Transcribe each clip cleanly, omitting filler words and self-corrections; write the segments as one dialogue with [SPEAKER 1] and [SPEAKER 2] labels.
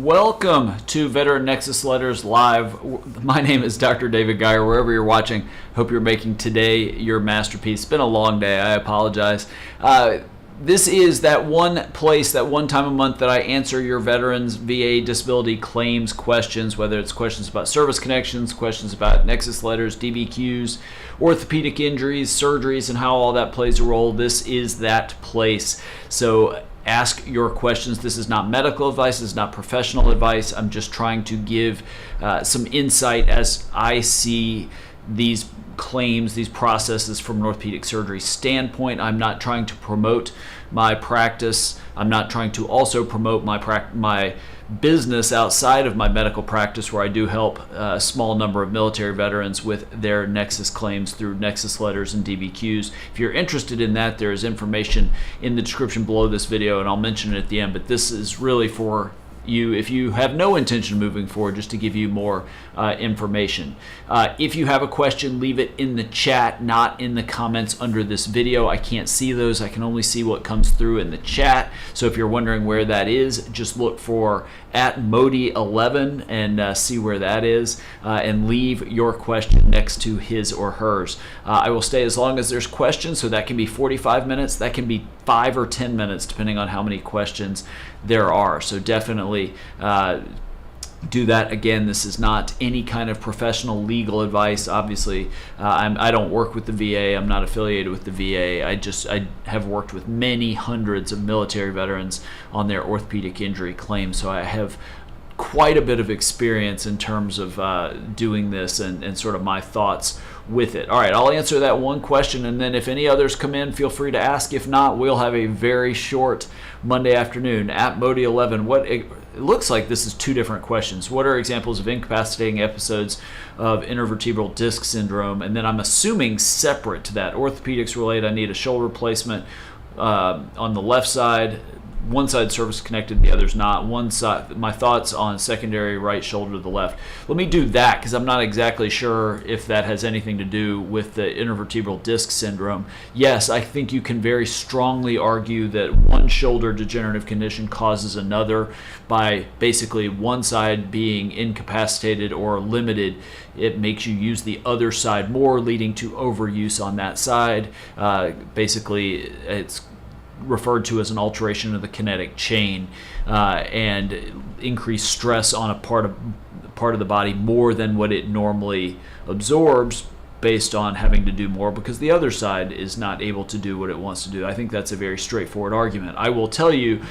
[SPEAKER 1] Welcome to Veteran Nexus Letters Live. My name is Dr. David Geier. Wherever you're watching, hope you're making today your masterpiece. It's been a long day. I apologize. This is that one place, that one time a month that I answer your veterans VA disability claims questions, whether it's questions about service connections, questions about Nexus letters, DBQs, orthopedic injuries, surgeries, and how all that plays a role. This is that place. So ask your questions. This is not medical advice. This is not professional advice. I'm just trying to give some insight as I see these claims, these processes from an orthopedic surgery standpoint. I'm not trying to promote my practice. I'm not trying to also promote my business outside of my medical practice, where I do help a small number of military veterans with their Nexus claims through Nexus letters and DBQs. If you're interested in that, there is information in the description below this video, and I'll mention it at the end, but this is really for you if you have no intention of moving forward, just to give you more information. If you have a question, leave it in the chat, not in the comments under this video. I can't see those. I can only see what comes through in the chat. So if you're wondering where that is, just look for @Modi11 and see where that is, and leave your question next to his or hers. I will stay as long as there's questions, so that can be 45 minutes, that can be 5 or 10 minutes, depending on how many questions there are. So definitely do that. Again, this is not any kind of professional legal advice. Obviously, I don't work with the VA. I'm not affiliated with the VA. I have worked with many hundreds of military veterans on their orthopedic injury claims, so I have quite a bit of experience in terms of doing this and sort of my thoughts with it. All right, I'll answer that one question, and then if any others come in, feel free to ask. If not, we'll have a very short Monday afternoon. @Modi11, it looks like this is two different questions. What are examples of incapacitating episodes of intervertebral disc syndrome? And then I'm assuming separate to that, orthopedics related, I need a shoulder replacement on the left side. One side service connected, the other's not. One side, my thoughts on secondary right shoulder to the left. Let me do that, because I'm not exactly sure if that has anything to do with the intervertebral disc syndrome. Yes, I think you can very strongly argue that one shoulder degenerative condition causes another by basically one side being incapacitated or limited. It makes you use the other side more, leading to overuse on that side. Basically, it's referred to as an alteration of the kinetic chain, and increased stress on a part of the body more than what it normally absorbs, based on having to do more because the other side is not able to do what it wants to do. I think that's a very straightforward argument. I will tell you,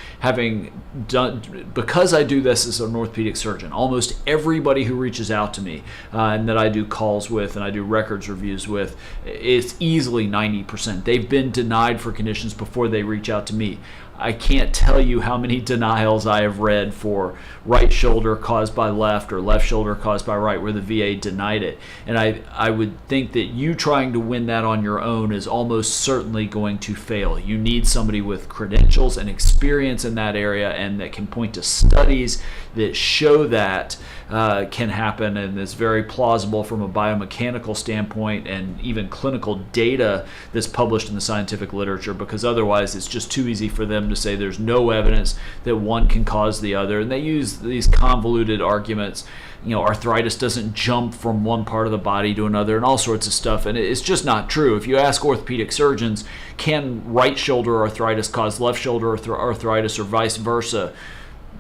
[SPEAKER 1] because I do this as an orthopedic surgeon, almost everybody who reaches out to me and that I do calls with and I do records reviews with, it's easily 90%. They've been denied for conditions before they reach out to me. I can't tell you how many denials I have read for right shoulder caused by left or left shoulder caused by right, where the VA denied it. And I would think that you trying to win that on your own is almost certainly going to fail. You need somebody with credentials and experience in that area, and that can point to studies that show that can happen, and it's very plausible from a biomechanical standpoint and even clinical data that's published in the scientific literature, because otherwise it's just too easy for them to say there's no evidence that one can cause the other. And they use these convoluted arguments, arthritis doesn't jump from one part of the body to another and all sorts of stuff, and it's just not true. If you ask orthopedic surgeons, can right shoulder arthritis cause left shoulder arthritis or vice versa,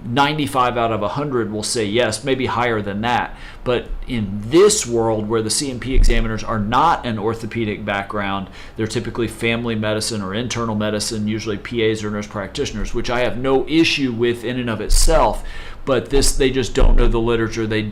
[SPEAKER 1] 95 out of 100 will say yes, maybe higher than that. But in this world, where the C&P examiners are not an orthopedic background, they're typically family medicine or internal medicine, usually PAs or nurse practitioners, which I have no issue with in and of itself. But they just don't know the literature. They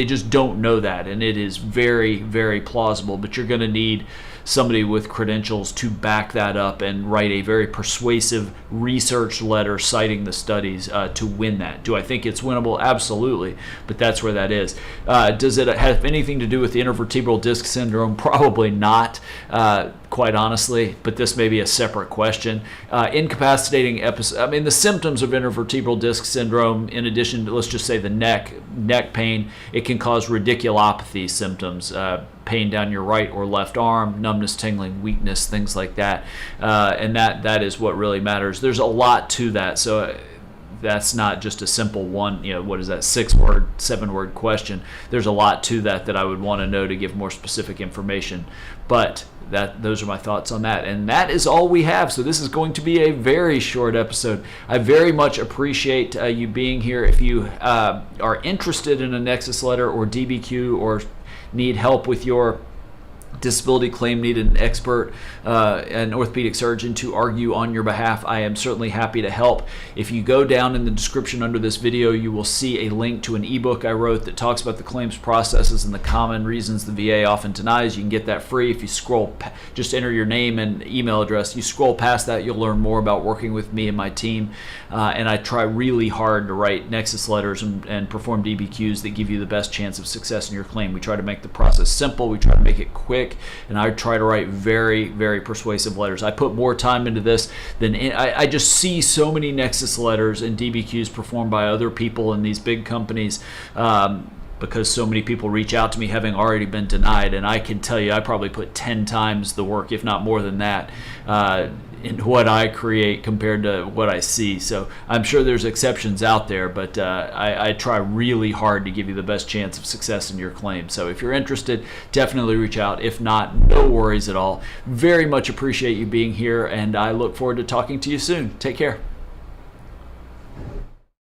[SPEAKER 1] just don't know that, and it is very, very plausible. But you're going to need somebody with credentials to back that up and write a very persuasive research letter citing the studies to win that. Do I think it's winnable? Absolutely, but that's where that is. Does it have anything to do with the intervertebral disc syndrome? Probably not, quite honestly, but this may be a separate question. Incapacitating episode, the symptoms of intervertebral disc syndrome, in addition to, let's just say, the neck pain, it can cause radiculopathy symptoms, pain down your right or left arm, numbness, tingling, weakness, things like that. And that is what really matters. There's a lot to that. So that's not just a simple one, what is that, 6-word, 7-word question. There's a lot to that I would want to know to give more specific information. But those are my thoughts on that. And that is all we have. So this is going to be a very short episode. I very much appreciate you being here. If you are interested in a Nexus letter or DBQ or need help with your disability claim, need an expert, an orthopedic surgeon to argue on your behalf, I am certainly happy to help. If you go down in the description under this video, you will see a link to an ebook I wrote that talks about the claims processes and the common reasons the VA often denies. You can get that free if you scroll, just enter your name and email address. You scroll past that, you'll learn more about working with me and my team. And I try really hard to write Nexus letters and perform DBQs that give you the best chance of success in your claim. We try to make the process simple. We try to make it quick. And I try to write very, very persuasive letters. I put more time into this than I just see so many Nexus letters and DBQs performed by other people in these big companies because so many people reach out to me having already been denied. And I can tell you, I probably put 10 times the work, if not more than that, in what I create compared to what I see. So I'm sure there's exceptions out there, but I try really hard to give you the best chance of success in your claim. So if you're interested, definitely reach out. If not, no worries at all. Very much appreciate you being here, and I look forward to talking to you soon. Take care.